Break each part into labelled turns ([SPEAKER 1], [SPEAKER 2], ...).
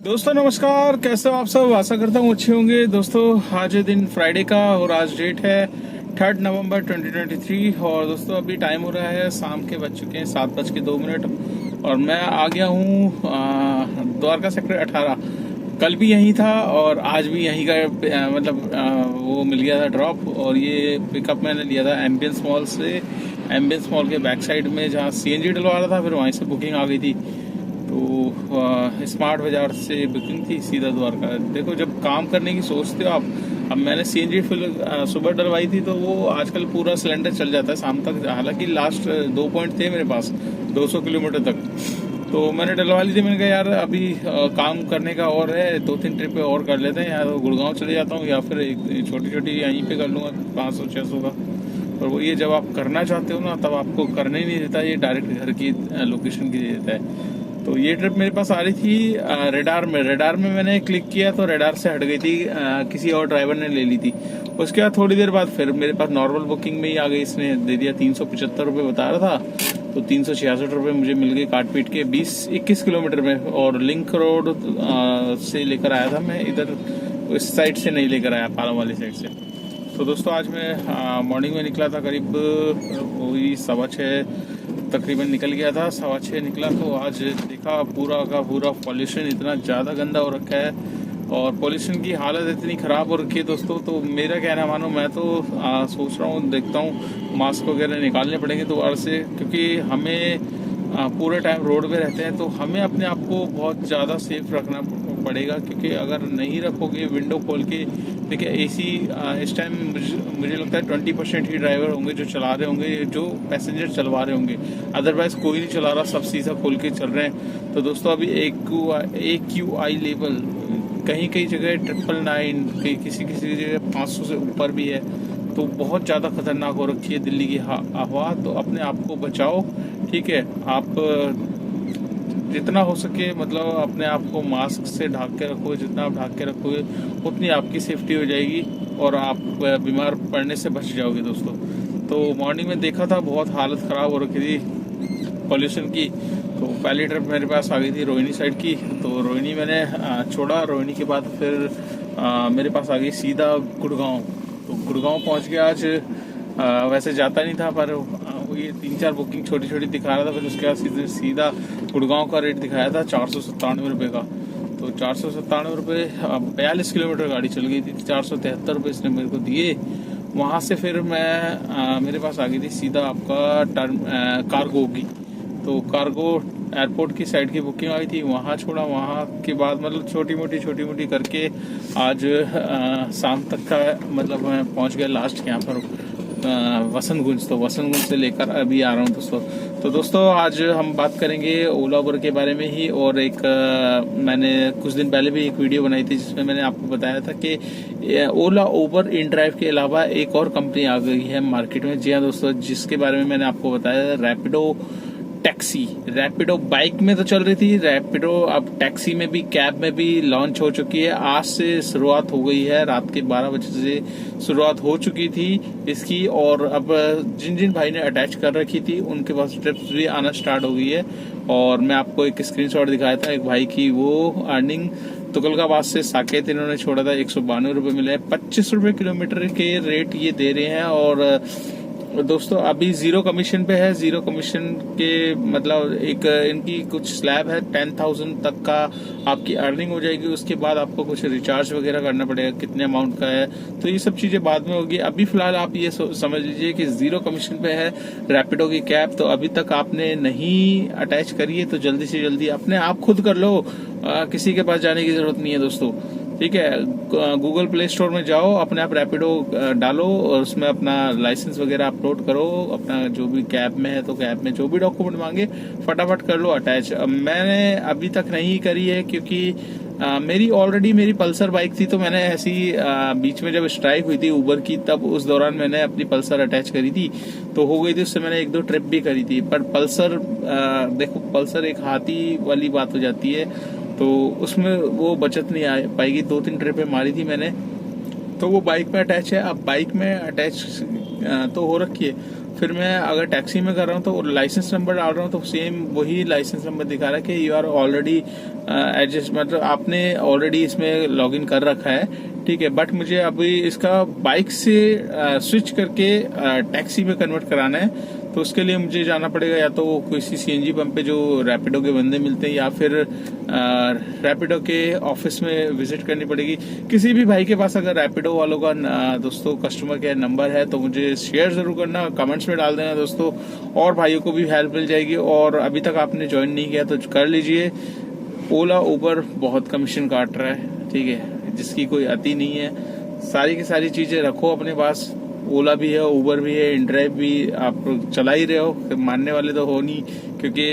[SPEAKER 1] दोस्तों नमस्कार, कैसे हो आप सब। आशा करता हूँ अच्छे होंगे। दोस्तों आज दिन फ्राइडे का और आज डेट है 3 नवंबर 2023 और दोस्तों अभी टाइम हो रहा है शाम के, बज चुके हैं 7:02 और मैं आ गया हूँ द्वारका सेक्टर 18। कल भी यहीं था और आज भी यहीं का वो मिल गया था ड्रॉप। और ये पिकअप मैंने लिया था एम्बियंस मॉल से, एम्बियंस मॉल के बैक साइड में जहाँ सीएनजी डलवा रहा था, फिर वहीं से बुकिंग आ गई थी। तो स्मार्ट बाजार से बुकिंग थी सीधा द्वारका। देखो जब काम करने की सोचते हो आप, अब मैंने सीएनजी सुबह डलवाई थी तो वो आजकल पूरा सिलेंडर चल जाता है शाम तक। हालांकि लास्ट 2 पॉइंट थे मेरे पास 200 किलोमीटर तक, तो मैंने डलवा ली थी। मैंने कहा यार अभी काम करने का और है, 2-3 ट्रिपें और कर लेते हैं, या तो गुड़गांव चले जाता हूँ या फिर एक छोटी छोटी यहीं पे कर लूँगा 500-600 का। और वो ये जब आप करना चाहते हो ना तब आपको करने ही नहीं देता, ये डायरेक्ट घर की लोकेशन की दे देता है। तो ये ट्रिप मेरे पास आ रही थी रेडार में मैंने क्लिक किया तो रेडार से हट गई थी, किसी और ड्राइवर ने ले ली थी। उसके बाद थोड़ी देर बाद फिर मेरे पास नॉर्मल बुकिंग में ही आ गई, इसने दे दिया। 375 रुपये बता रहा था तो 366 रुपये मुझे मिल गए काट पीट के 20-21 किलोमीटर में। और लिंक रोड से लेकर आया था मैं, इधर इस साइड से नहीं लेकर आया, पालम वाली साइड से। तो दोस्तों आज मैं मॉर्निंग में निकला था, करीब वही 6:15 तकरीबन निकल गया था। 6:15 निकला तो आज देखा पूरा का पूरा पॉल्यूशन इतना ज़्यादा गंदा हो रखा है और पॉल्यूशन की हालत इतनी ख़राब हो रखी है दोस्तों। तो मेरा कहना मानो, मैं तो सोच रहा हूँ, देखता हूँ मास्क वगैरह निकालने पड़ेंगे दोबारा से, क्योंकि हमें पूरे टाइम रोड पे रहते हैं तो हमें अपने आप को बहुत ज़्यादा सेफ रखना पड़ेगा। क्योंकि अगर नहीं रखोगे विंडो खोल के, देखिए एसी इस टाइम मुझे लगता है 20% ही ड्राइवर होंगे जो चला रहे होंगे, जो पैसेंजर चलवा रहे होंगे, अदरवाइज कोई नहीं चला रहा, सब शीशा खोल के चल रहे हैं। तो दोस्तों अभी AQI लेवल कहीं कहीं जगह 999, किसी किसी जगह 500 से ऊपर भी है। तो बहुत ज़्यादा खतरनाक हो रखी है दिल्ली की हवा। तो अपने आप को बचाओ, ठीक है। आप जितना हो सके मतलब अपने आप को मास्क से ढक के रखो, जितना आप ढक के रखोगे उतनी आपकी सेफ्टी हो जाएगी और आप बीमार पड़ने से बच जाओगे दोस्तों। तो मॉर्निंग में देखा था बहुत हालत ख़राब हो रखी थी पॉल्यूशन की। तो पहली ट्रिप मेरे पास आ गई थी रोहिणी साइड की, तो रोहिणी मैंने छोड़ा। रोहिणी के बाद फिर मेरे पास आ गई सीधा गुड़गांव। तो गुड़गांव पहुंच गया आज। वैसे जाता नहीं था पर ये 3-4 बुकिंग छोटी छोटी दिखा रहा था। फिर उसके बाद सीधा गुड़गांव का रेट दिखाया था 497 रुपये का। तो 497 रुपये, 42 किलोमीटर गाड़ी चल गई थी, 473 रुपये इसने मेरे को दिए। वहाँ से फिर मैं मेरे पास आ गई थी सीधा आपका कार्गो की। तो कार्गो एयरपोर्ट की साइड की बुकिंग आई थी, वहाँ छोड़ा। वहाँ के बाद मतलब छोटी मोटी करके आज शाम तक का मतलब मैं पहुँच गया लास्ट यहाँ पर वसंत कुंज। तो वसंत कुंज से लेकर अभी आ रहा हूँ दोस्तों। तो दोस्तों आज हम बात करेंगे ओला उबर के बारे में ही। और एक मैंने कुछ दिन पहले भी एक वीडियो बनाई थी जिसमें मैंने आपको बताया था कि ओला उबर इन ड्राइव के अलावा एक और कंपनी आ गई है मार्केट में। जी हाँ दोस्तों, जिसके बारे में मैंने आपको बताया, रैपिडो टैक्सी। रैपिडो बाइक में तो चल रही थी, रैपिडो अब टैक्सी में भी, कैब में भी लॉन्च हो चुकी है। आज से शुरुआत हो गई है, रात के 12 बजे से शुरुआत हो चुकी थी इसकी। और अब जिन जिन भाई ने अटैच कर रखी थी उनके पास ट्रिप्स भी आना स्टार्ट हो गई है। और मैं आपको एक स्क्रीनशॉट दिखाया था एक भाई की, वो अर्निंग तुगलकाबाद से साकेत इन्होंने छोड़ा था, 192 रुपये मिले। 25 रुपये किलोमीटर के रेट ये दे रहे हैं। और दोस्तों अभी जीरो कमीशन पे है। जीरो कमीशन के मतलब एक इनकी कुछ स्लैब है, 10,000 तक का आपकी अर्निंग हो जाएगी। उसके बाद आपको कुछ रिचार्ज वगैरह करना पड़ेगा, कितने अमाउंट का है, तो ये सब चीजें बाद में होगी। अभी फिलहाल आप ये समझ लीजिए कि जीरो कमीशन पे है रैपिडो की कैब। तो अभी तक आपने नहीं अटैच करी है तो जल्दी से जल्दी अपने आप खुद कर लो, किसी के पास जाने की जरूरत नहीं है दोस्तों, ठीक है। गूगल प्ले स्टोर में जाओ, अपने आप रैपिडो डालो और उसमें अपना लाइसेंस वगैरह अपलोड करो, अपना जो भी कैब में है तो कैब में जो भी डॉक्यूमेंट मांगे फटाफट कर लो अटैच। मैंने अभी तक नहीं करी है क्योंकि मेरी पल्सर बाइक थी। तो मैंने ऐसी बीच में जब स्ट्राइक हुई थी उबर की, तब उस दौरान मैंने अपनी पल्सर अटैच करी थी, तो हो गई थी। उससे मैंने 1-2 ट्रिप भी करी थी। पर पल्सर देखो, पल्सर एक हाथी वाली बात हो जाती है, तो उसमें वो बचत नहीं आ पाएगी। 2-3 ट्रिपें मारी थी मैंने, तो वो बाइक में अटैच है। अब बाइक में अटैच तो हो रखी है, फिर मैं अगर टैक्सी में कर रहा हूँ तो लाइसेंस नंबर डाल रहा हूँ तो सेम वही लाइसेंस नंबर दिखा रहा है कि यू आर ऑलरेडी एडजस्ट, मतलब आपने ऑलरेडी इसमें लॉगिन कर रखा है, ठीक है। बट मुझे अभी इसका बाइक से स्विच करके टैक्सी में कन्वर्ट कराना है, तो उसके लिए मुझे जाना पड़ेगा या तो किसी सीएनजी पंप पे जो रैपिडो के बंदे मिलते हैं, या फिर रैपिडो के ऑफिस में विजिट करनी पड़ेगी। किसी भी भाई के पास अगर रैपिडो वालों का दोस्तों कस्टमर केयर नंबर है तो मुझे शेयर जरूर करना, कमेंट्स में डाल देना दोस्तों, और भाइयों को भी हेल्प मिल जाएगी। और अभी तक आपने ज्वाइन नहीं किया तो कर लीजिए। ओला ऊबर बहुत कमीशन काट रहा है, ठीक है, जिसकी कोई अति नहीं है। सारी की सारी चीजें रखो अपने पास, ओला भी है, उबर भी है, इनड्राइव भी आप चला ही रहे हो, मानने वाले तो हो नहीं, क्योंकि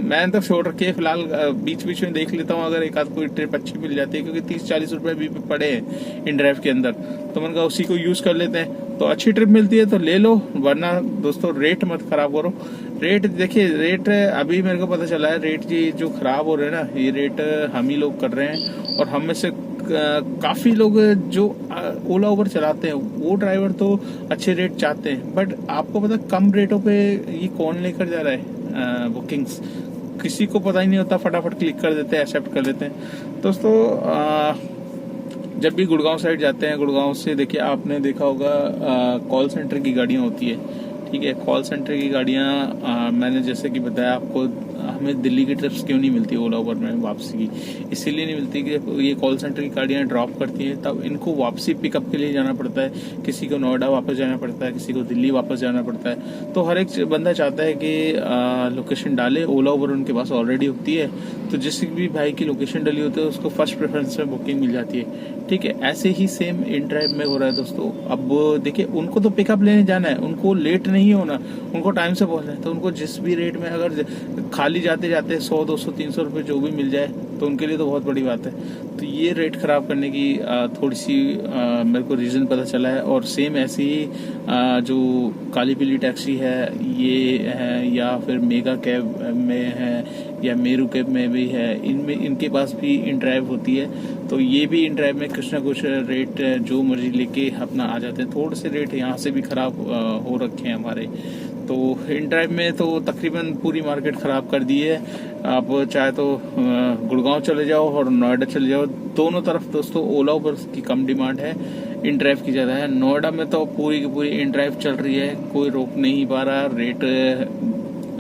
[SPEAKER 1] मैंने तो छोड़ रखी है फिलहाल। बीच बीच में देख लेता हूँ अगर एक आध कोई ट्रिप अच्छी मिल जाती है, क्योंकि 30-40 रुपए भी पड़े हैं इनड्राइव के अंदर, तो मैंने कहा उसी को यूज कर लेते हैं। तो अच्छी ट्रिप मिलती है तो ले लो, वरना दोस्तों रेट मत खराब करो। रेट देखिए, रेट अभी मेरे को पता चला है, रेट ये जो खराब हो रहे हैं ना, ये रेट हम ही लोग कर रहे हैं। और हम में से काफी लोग जो ओला उबर चलाते हैं वो ड्राइवर तो अच्छे रेट चाहते हैं, बट आपको पता कम रेटों पे ये कौन लेकर जा रहा है बुकिंग्स, किसी को पता ही नहीं होता, फटाफट क्लिक कर देते हैं, एक्सेप्ट कर लेते हैं। दोस्तों जब भी गुड़गांव साइड जाते हैं, गुड़गांव से देखिए आपने देखा होगा कॉल सेंटर की गाड़ियां होती है, ठीक है। कॉल सेंटर की गाड़ियां मैंने जैसे कि बताया आपको, हमें दिल्ली की ट्रिप्स क्यों नहीं मिलती ओला उबर में वापसी की, इसीलिए नहीं मिलती कि ये कॉल सेंटर की गाड़ियां ड्रॉप करती हैं, तब इनको वापसी पिकअप के लिए जाना पड़ता है। किसी को नोएडा वापस जाना पड़ता है, किसी को दिल्ली वापस जाना पड़ता है। तो हर एक बंदा चाहता है कि लोकेशन डाले, ओला उबर उनके पास ऑलरेडी होती है, तो जिस भी भाई की लोकेशन डली होती है उसको फर्स्ट प्रेफरेंस में बुकिंग मिल जाती है, ठीक है। ऐसे ही सेम इन ड्राइव में हो रहा है दोस्तों। अब देखिए, उनको तो पिकअप लेने जाना है, उनको लेट नहीं होना, उनको टाइम से पहुंचना है, तो उनको जिस भी रेट में अगर खाली जाते जाते 100-200-300 रुपए जो भी मिल जाए तो उनके लिए तो बहुत बड़ी बात है। तो ये रेट खराब करने की थोड़ी सी मेरे को रीजन पता चला है। और सेम ऐसी ही जो काली पीली टैक्सी है ये है, या फिर मेगा कैब में है, या मेरू कैब में भी है, इनमें इनके पास भी इन ड्राइव होती है। तो ये भी इन ड्राइव में कुछ ना कुछ रेट जो मर्जी लेके अपना आ जाते हैं। थोड़े से रेट यहाँ से भी खराब हो रखे हैं हमारे। तो इन ड्राइव में तो तकरीबन पूरी मार्केट खराब कर दी है। आप चाहे तो गुड़गांव चले जाओ और नोएडा चले जाओ, दोनों तरफ दोस्तों ओला उबर की कम डिमांड है, इन ड्राइव की ज्यादा है। नोएडा में तो पूरी की पूरी इन ड्राइव चल रही है, कोई रोक नहीं पा रहा। रेट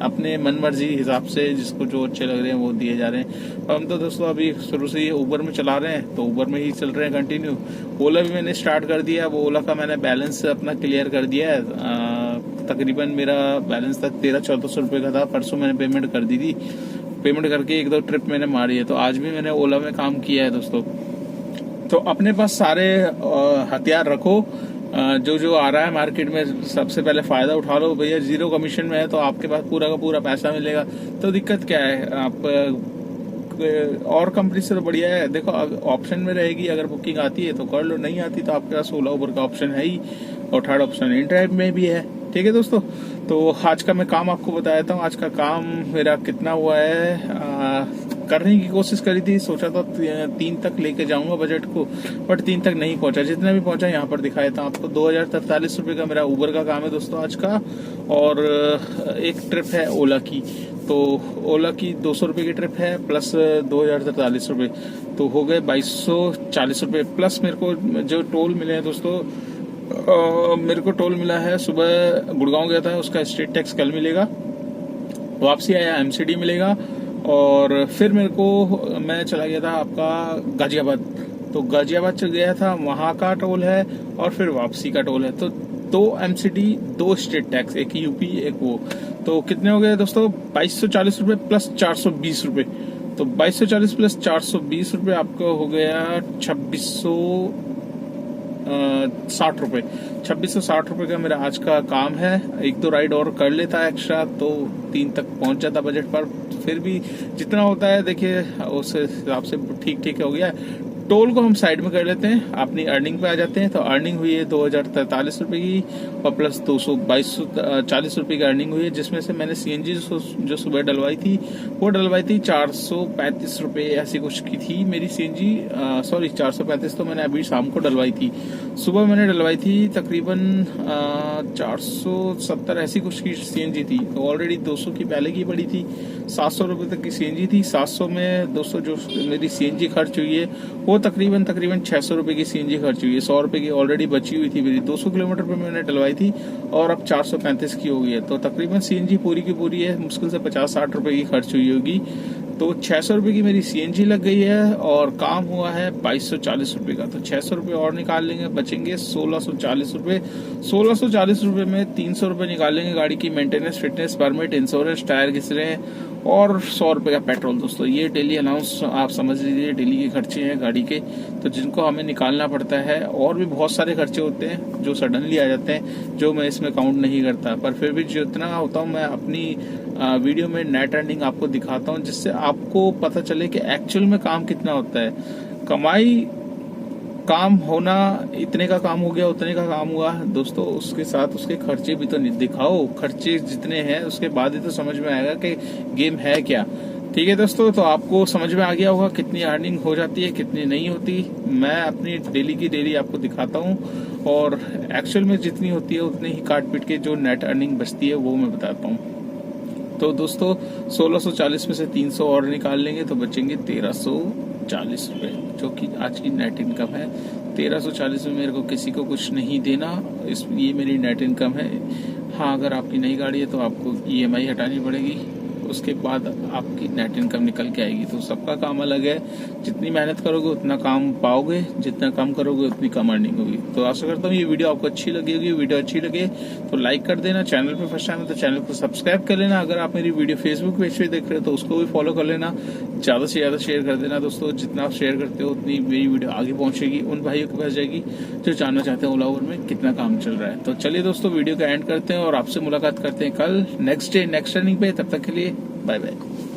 [SPEAKER 1] अपने मन मर्जी हिसाब से जिसको जो अच्छे लग रहे हैं वो दिए जा रहे हैं। हम तो दोस्तों अभी शुरू से ही उबर में चला रहे हैं, तो उबर में ही चल रहे हैं कंटिन्यू। ओला भी मैंने स्टार्ट कर दिया। वो ओला का मैंने बैलेंस अपना क्लियर कर दिया है। तकरीबन मेरा बैलेंस था 1300-1400 रुपये का था। परसों मैंने पेमेंट कर दी थी। पेमेंट करके 1-2 ट्रिप मैंने मारी है। तो आज भी मैंने ओला में काम किया है दोस्तों। तो अपने पास सारे हथियार रखो, जो जो आ रहा है मार्केट में सबसे पहले फायदा उठा लो भैया। जीरो कमीशन में है तो आपके पास पूरा का पूरा पैसा मिलेगा, तो दिक्कत क्या है। आप और कंपनी से तो बढ़िया है। देखो ऑप्शन में रहेगी, अगर बुकिंग आती है तो कर लो, नहीं आती तो आपके पास ओला उबर का ऑप्शन है ही, और थर्ड ऑप्शन इन ड्राइव में भी है, ठीक है दोस्तों। तो आज का मैं काम आपको बता देता हूँ। आज का काम मेरा कितना हुआ है, करने की कोशिश करी थी, सोचा था 3 तक लेके जाऊंगा बजट को, बट 3 तक नहीं पहुंचा। जितना भी पहुंचा यहाँ पर दिखाया था आपको। 2043 रुपए का मेरा उबर का काम है दोस्तों आज का, और एक ट्रिप है ओला की। तो ओला की 200 रुपए की ट्रिप है, प्लस 2043 रुपए, तो हो गए 2240 रुपए। प्लस मेरे को जो टोल मिले हैं दोस्तों, मेरे को टोल मिला है, सुबह गुड़गांव गया था उसका स्टेट टैक्स कल मिलेगा, वापसी आया एमसीडी मिलेगा, और फिर मेरे को मैं चला गया था आपका गाजियाबाद। तो गाजियाबाद चल गया था, वहां का टोल है और फिर वापसी का टोल है। तो 2 एमसीडी 2 स्टेट टैक्स, एक यूपी एक वो। तो कितने हो गए दोस्तों, 2240 रुपए प्लस 420 रुपए। तो 2240 प्लस 420 रुपए आपको हो गया 2660 रुपए। 2660 रुपए का मेरा आज का काम है। 1-2 राइड और कर लेता एक्स्ट्रा तो 3 तक पहुंच जाता बजट पर। फिर भी जितना होता है देखिए उस हिसाब से ठीक ठीक हो गया। टोल को हम साइड में कर लेते हैं, अपनी अर्निंग पे आ जाते हैं। तो अर्निंग हुई है 2043 रुपए की और प्लस 240 रुपए की अर्निंग हुई है, जिसमें से मैंने सीएनजी जो सुबह डलवाई थी वो डलवाई थी 435 रुपए ऐसी कुछ की थी मेरी सीएनजी। सॉरी 435 तो मैंने अभी शाम को डलवाई थी, सुबह मैंने डलवाई थी तकरीबन 470 ऐसी कुछ की सीएनजी थी। तो ऑलरेडी 200 की पहले की पड़ी थी, 700 रुपए तक की सीएनजी थी। 700 में 200 जो मेरी सीएनजी खर्च हुई है वो तकरीबन 600 रुपए की सीएनजी खर्च हुई है। 100 रुपए की ऑलरेडी बची हुई थी मेरी, 200 किलोमीटर पे मैंने डलवाई थी और अब 435 की हो गई है। तो तकरीबन सीएनजी पूरी की पूरी है, मुश्किल से 50-60 रुपए की खर्च हुई होगी। तो 600 रुपए की मेरी सीएनजी लग गई है और काम हुआ है 2240 रुपए का। तो 600 रुपए और निकाल लेंगे, बचेंगे 1640 रुपए। 1640 रुपए में 300 रुपए निकालेंगे गाड़ी की maintenance, fitness, permit, insurance, tyre घिस रहे हैं और 100 रुपए का पेट्रोल। दोस्तों ये डेली अलाउंस आप समझ लीजिए, डेली के खर्चे हैं गाड़ी के, तो जिनको हमें निकालना पड़ता है। और भी बहुत सारे खर्चे होते हैं जो सडनली आ जाते हैं, जो मैं इसमें काउंट नहीं करता, पर फिर भी जितना होता हूँ मैं अपनी वीडियो में नेट अर्निंग आपको दिखाता हूँ, जिससे आपको पता चले कि एक्चुअल में काम कितना होता है। कमाई काम होना, इतने का काम हो गया, उतने का काम हुआ दोस्तों, उसके साथ उसके खर्चे भी तो दिखाओ। खर्चे जितने हैं उसके बाद ही तो समझ में आएगा कि गेम है क्या। ठीक है दोस्तों, तो आपको समझ में आ गया होगा कितनी अर्निंग हो जाती है, कितनी नहीं होती। मैं अपनी डेली की डेली आपको दिखाता हूँ और एक्चुअल में जितनी होती है उतनी ही काट पीट के जो नेट अर्निंग बचती है वो मैं बताता हूँ। तो दोस्तों 1640 में से 300 और निकाल लेंगे तो बचेंगे 1340 रुपए, जो कि आज की नेट इनकम है। 1340 में मेरे को किसी को कुछ नहीं देना, ये मेरी नेट इनकम है। हाँ, अगर आपकी नई गाड़ी है तो आपको ईएमआई हटानी पड़ेगी, उसके बाद आपकी नेट इनकम निकल के आएगी। तो सबका काम अलग है, जितनी मेहनत करोगे उतना काम पाओगे, जितना कम करोगे उतनी कम अर्निंग होगी। तो आशा करता हूँ ये वीडियो आपको अच्छी लगी होगी। वीडियो अच्छी लगे तो लाइक कर देना, चैनल पे फर्स्ट टाइम है तो चैनल को सब्सक्राइब कर लेना। अगर आप मेरी वीडियो फेसबुक पेज पे देख रहे हो तो उसको भी फॉलो कर लेना, ज्यादा से ज्यादा शेयर कर देना दोस्तों। जितना आप शेयर करते हो उतनी मेरी वीडियो आगे पहुंचेगी, उन भाइयों के पास जाएगी जो जानना चाहते हैं ओला उबर में कितना काम चल रहा है। तो चलिए दोस्तों, वीडियो का एंड करते हैं और आपसे मुलाकात करते हैं कल नेक्स्ट डे नेक्स्ट अर्निंग पे। तब तक के लिए बाय बाय।